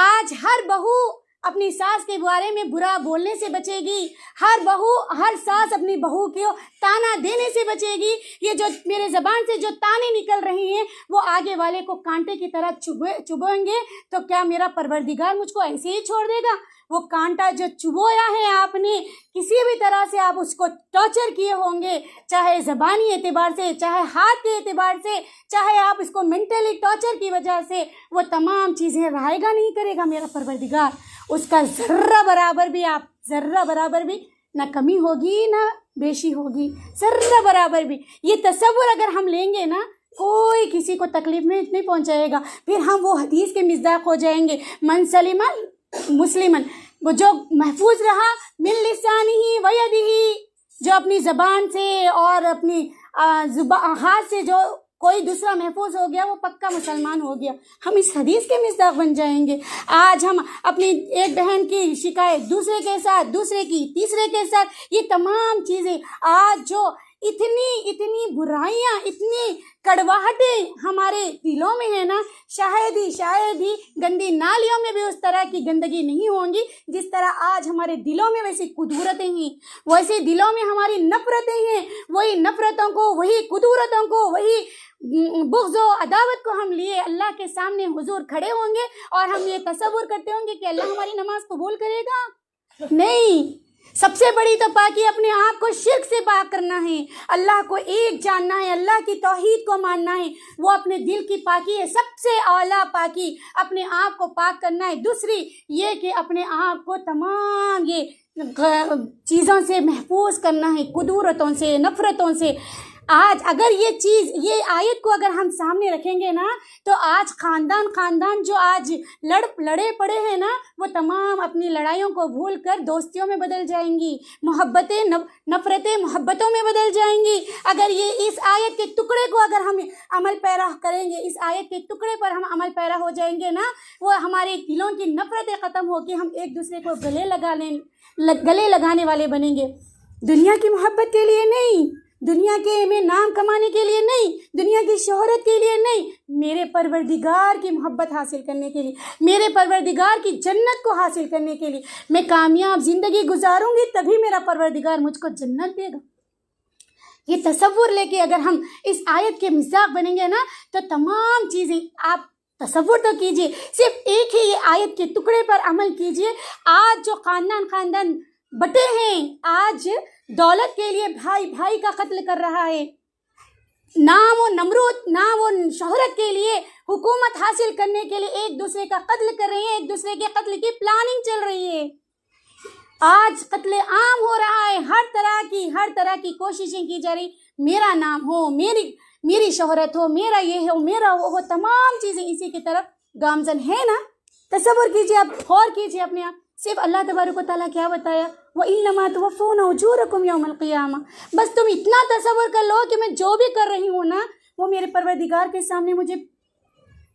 آج ہر بہو اپنی ساس کے بارے میں برا بولنے سے بچے گی، ہر ساس اپنی بہو کو تانا دینے سے بچے گی۔ یہ جو میرے زبان سے جو تانے نکل رہے ہیں وہ آگے والے کو کانٹے کی طرح چبھیں گے، تو کیا میرا پروردگار مجھ کو ایسے ہی چھوڑ دے گا؟ وہ کانٹا جو چبویا ہے آپ نے، کسی بھی طرح سے آپ اس کو ٹارچر کیے ہوں گے، چاہے زبانی اعتبار سے، چاہے ہاتھ کے اعتبار سے، چاہے آپ اس کو مینٹلی ٹارچر کی وجہ سے، وہ تمام چیزیں رائے گا نہیں کرے گا میرا پروردگار۔ اس کا ذرہ برابر بھی نہ کمی ہوگی نہ بیشی ہوگی، ذرہ برابر بھی۔ یہ تصور اگر ہم لیں گے نا، کوئی کسی کو تکلیف میں نہیں پہنچائے گا، پھر ہم وہ حدیث کے مصداق ہو جائیں گے، من سلم مسلمن، وہ جو محفوظ رہا من لسانہ و یدہ، جو اپنی زبان سے اور اپنی ہاتھ سے جو کوئی دوسرا محفوظ ہو گیا، وہ پکا مسلمان ہو گیا۔ ہم اس حدیث کے مصداق بن جائیں گے۔ آج ہم اپنی ایک بہن کی شکایت دوسرے کے ساتھ، دوسرے کی تیسرے کے ساتھ، یہ تمام چیزیں آج جو اتنی برائیاں، اتنی کڑواہٹیں ہمارے دلوں میں ہیں نا، شاید ہی گندی نالیوں میں بھی اس طرح کی گندگی نہیں ہوں گی جس طرح آج ہمارے دلوں میں ویسی قدورتیں ہیں، ویسے دلوں میں ہماری نفرتیں ہیں۔ وہی نفرتوں کو، وہی قدورتوں کو، وہی بغض و عداوت کو ہم لیے اللہ کے سامنے حضور کھڑے ہوں گے، اور ہم یہ تصور کرتے ہوں گے کہ اللہ ہماری نماز قبول کرے گا؟ نہیں۔ سب سے بڑی تو پاکی اپنے آپ کو شرک سے پاک کرنا ہے، اللہ کو ایک جاننا ہے، اللہ کی توحید کو ماننا ہے، وہ اپنے دل کی پاکی ہے، سب سے اعلیٰ پاکی اپنے آپ کو پاک کرنا ہے۔ دوسری یہ کہ اپنے آپ کو تمام یہ چیزوں سے محفوظ کرنا ہے، قدورتوں سے، نفرتوں سے۔ آج اگر یہ آیت کو اگر ہم سامنے رکھیں گے نا، تو آج خاندان جو آج لڑے پڑے ہیں نا، وہ تمام اپنی لڑائیوں کو بھول کر دوستیوں میں بدل جائیں گی، نفرتیں محبتوں میں بدل جائیں گی۔ اگر یہ اس آیت کے ٹکڑے کو اگر ہم عمل پیرا کریں گے، اس آیت کے ٹکڑے پر ہم عمل پیرا ہو جائیں گے نا، وہ ہمارے دلوں کی نفرتیں ختم ہو کے ہم ایک دوسرے کو گلے لگانے والے بنیں گے۔ دنیا کی محبت کے لیے نہیں، دنیا کے میں نام کمانے کے لیے نہیں، دنیا کی شہرت کے لیے نہیں، میرے پروردگار کی محبت حاصل کرنے کے لیے، میرے پروردگار کی جنت کو حاصل کرنے کے لیے میں کامیاب زندگی گزاروں گی، تبھی میرا پروردگار مجھ کو جنت دے گا۔ یہ تصور لے کے اگر ہم اس آیت کے مصداق بنیں گے نا، تو تمام چیزیں آپ تصور تو کیجئے، صرف ایک ہی یہ آیت کے ٹکڑے پر عمل کیجئے۔ آج جو خاندان بٹے ہیں، آج دولت کے لیے بھائی کا قتل کر رہا ہے، نام و شہرت کے لیے، حکومت حاصل کرنے کے لیے ایک دوسرے کا قتل کر رہے ہیں، ایک دوسرے کے قتل کی پلاننگ چل رہی ہے۔ آج قتل عام ہو رہا ہے، ہر طرح کی کوششیں کی جا رہی، میرا نام ہو، میری شہرت ہو، میرا یہ ہو، میرا وہ ہو، تمام چیزیں اسی کی طرف گامزن ہے نا۔ تصور کیجئے، آپ غور کیجئے اپنے آپ، صرف اللہ تبارک و تعالیٰ کیا بتایا، وَإِنَّمَا تُوَفُّونَ أُجُورَكُمْ يَوْمَ الْقِيَامَةِ، بس تم اتنا تصور کر لو کہ میں جو بھی کر رہی ہوں نا وہ میرے پروردگار کے سامنے مجھے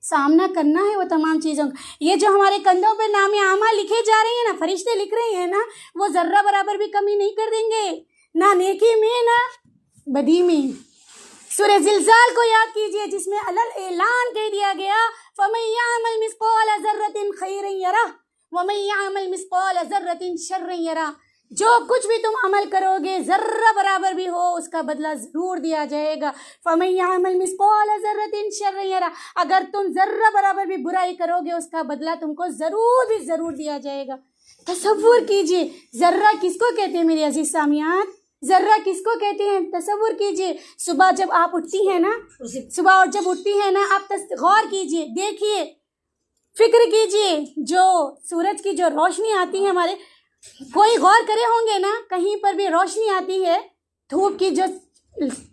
سامنا کرنا ہے وہ تمام چیزوں کا۔ یہ جو ہمارے کندھوں پہ نام اعمال لکھے جا رہے ہیں نا، فرشتے لکھ رہے ہیں نا، وہ ذرہ برابر بھی کمی نہیں کر دیں گے، نہ نیکی میں نہ بدی میں۔ سورہ زلزال کو یاد کیجئے جس میں اعلان کہہ دیا گیا فَمَن يَعْمَلْ مِثْقَالَ ذَرَّةٍ خَيْرًا يَرَهُ وَمَن يَعْمَلْ مِثْقَالَ ذَرَّةٍ شَرًّا يَرَهُ، جو کچھ بھی تم عمل کرو گے ذرہ برابر بھی ہو اس کا بدلہ ضرور دیا جائے گا۔ فَمَن يَعْمَلْ مِثْقَالَ ذَرَّةٍ شَرًّا يَرَهُ، اگر تم ذرہ برابر بھی برائی کرو گے اس کا بدلہ تم کو ضرور دیا جائے گا۔ تصور کیجئے ذرہ کس کو کہتے ہیں میرے عزیز سامعین، ذرہ کس کو کہتے ہیں؟ تصور کیجئے صبح جب آپ اٹھتی ہیں نا، صبح جب اٹھتی ہیں نا، آپ غور کیجئے، دیکھیے، فکر کیجئے، جو سورج کی جو روشنی آتی ہے ہمارے، کوئی غور کرے ہوں گے نا، کہیں پر بھی روشنی آتی ہے، دھوپ کی جو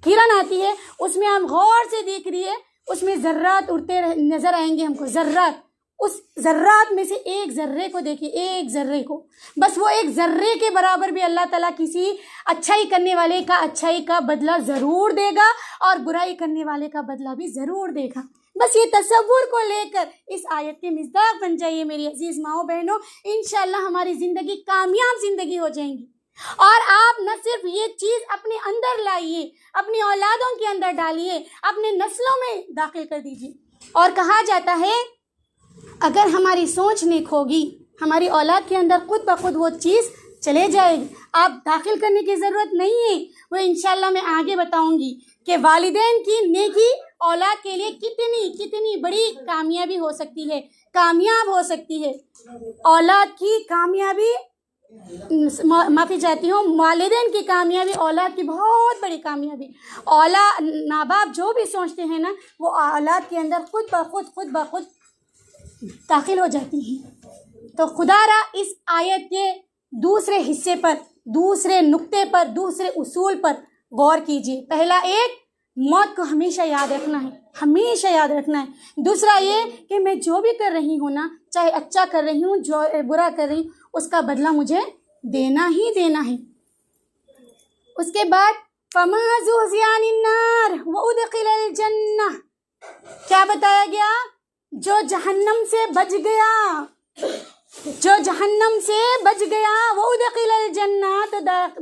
کرن آتی ہے اس میں آپ غور سے دیکھ رہی ہے، اس میں ذرات اڑتے نظر آئیں گے ہم کو، ذرات، اس ذرات میں سے ایک ذرے کو دیکھیے، ایک ذرے کو، بس وہ ایک ذرے کے برابر بھی اللہ تعالیٰ کسی اچھائی کرنے والے کا اچھائی کا بدلہ ضرور دے گا اور برائی کرنے والے کا بدلہ بھی ضرور دے گا۔ بس یہ تصور کو لے کر اس آیت کے مصداق بن جائیے میری عزیز ماؤں بہنوں، انشاءاللہ ہماری زندگی کامیاب زندگی ہو جائیں گی۔ اور آپ نہ صرف یہ چیز اپنے اندر لائیے، اپنی اولادوں کے اندر ڈالیے، اپنے نسلوں میں داخل کر دیجیے۔ اور کہا جاتا ہے اگر ہماری سوچ نیک ہوگی ہماری اولاد کے اندر خود بخود وہ چیز چلے جائے گی، آپ داخل کرنے کی ضرورت نہیں ہے۔ وہ انشاءاللہ میں آگے بتاؤں گی کہ والدین کی نیکی اولاد کے لیے کتنی بڑی کامیابی ہو سکتی ہے، کامیاب ہو سکتی ہے۔ اولاد کی کامیابی، معافی چاہتی ہوں، والدین کی کامیابی اولاد کی بہت بڑی کامیابی۔ ماں باپ جو بھی سوچتے ہیں نا وہ اولاد کے اندر خود بخود داخل ہو جاتی ہیں۔ تو خدا را اس آیت کے دوسرے حصے پر، دوسرے نقطے پر، دوسرے اصول پر غور کیجیے۔ پہلا ایک، موت کو ہمیشہ یاد رکھنا ہے، ہمیشہ یاد رکھنا ہے۔ دوسرا یہ کہ میں جو بھی کر رہی ہوں نا، چاہے اچھا کر رہی ہوں، جو برا کر رہی ہوں، اس کا بدلہ مجھے دینا ہی دینا ہے۔ اس کے بعد فَمَا زُحْزِحَ عَنِ النَّارِ وَأُدْخِلَ الْجَنَّةَ، کیا بتایا گیا؟ جو جہنم سے بچ گیا، جو جہنم سے بچ گیا، وَأُدْخِلَ الْجَنَّةَ، تو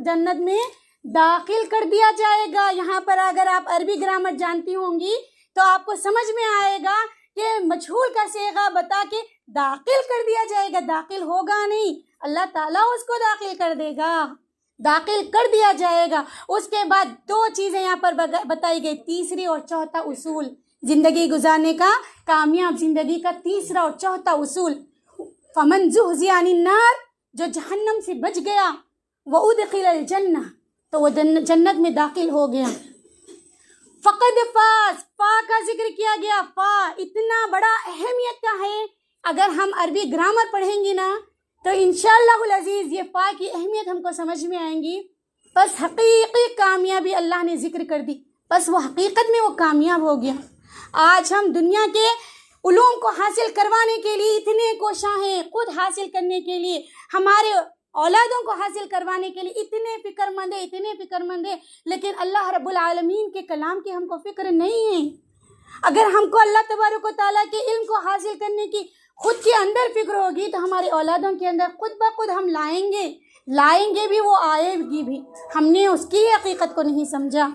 جنت میں داخل کر دیا جائے گا۔ یہاں پر اگر آپ عربی گرامر جانتی ہوں گی تو آپ کو سمجھ میں آئے گا کہ مجہول کا صیغہ بتا کے داخل کر دیا جائے گا، داخل ہوگا نہیں، اللہ تعالیٰ اس کو داخل کر دے گا، داخل کر دیا جائے گا۔ اس کے بعد دو چیزیں یہاں پر بتائی گئی، تیسری اور چوتھا اصول زندگی گزارنے کا، کامیاب زندگی کا تیسرا اور چوتھا اصول، فَمَن زُحْزِحَ عَنِ النَّارِ، جو جہنم سے بچ گیا، وَأُدْخِلَ الْجَنَّةَ، تو وہ جنت میں داخل ہو گیا۔ فقد فاز، فا کا ذکر کیا گیا، فا اتنا بڑا اہمیت کا ہے۔ اگر ہم عربی گرامر پڑھیں گے نا تو انشاءاللہ العزیز یہ فا کی اہمیت ہم کو سمجھ میں آئیں گی۔ بس حقیقی کامیابی اللہ نے ذکر کر دی، بس وہ حقیقت میں وہ کامیاب ہو گیا۔ آج ہم دنیا کے علوم کو حاصل کروانے کے لیے اتنے کوشاں ہیں، خود حاصل کرنے کے لیے، ہمارے اولادوں کو حاصل کروانے کے لیے اتنے فکر مند ہیں، لیکن اللہ رب العالمین کے کلام کی ہم کو فکر نہیں ہے۔ اگر ہم کو اللہ تبارک و تعالیٰ کے علم کو حاصل کرنے کی خود کے اندر فکر ہوگی تو ہمارے اولادوں کے اندر خود بخود ہم لائیں گے بھی، وہ آئے گی بھی۔ ہم نے اس کی حقیقت کو نہیں سمجھا۔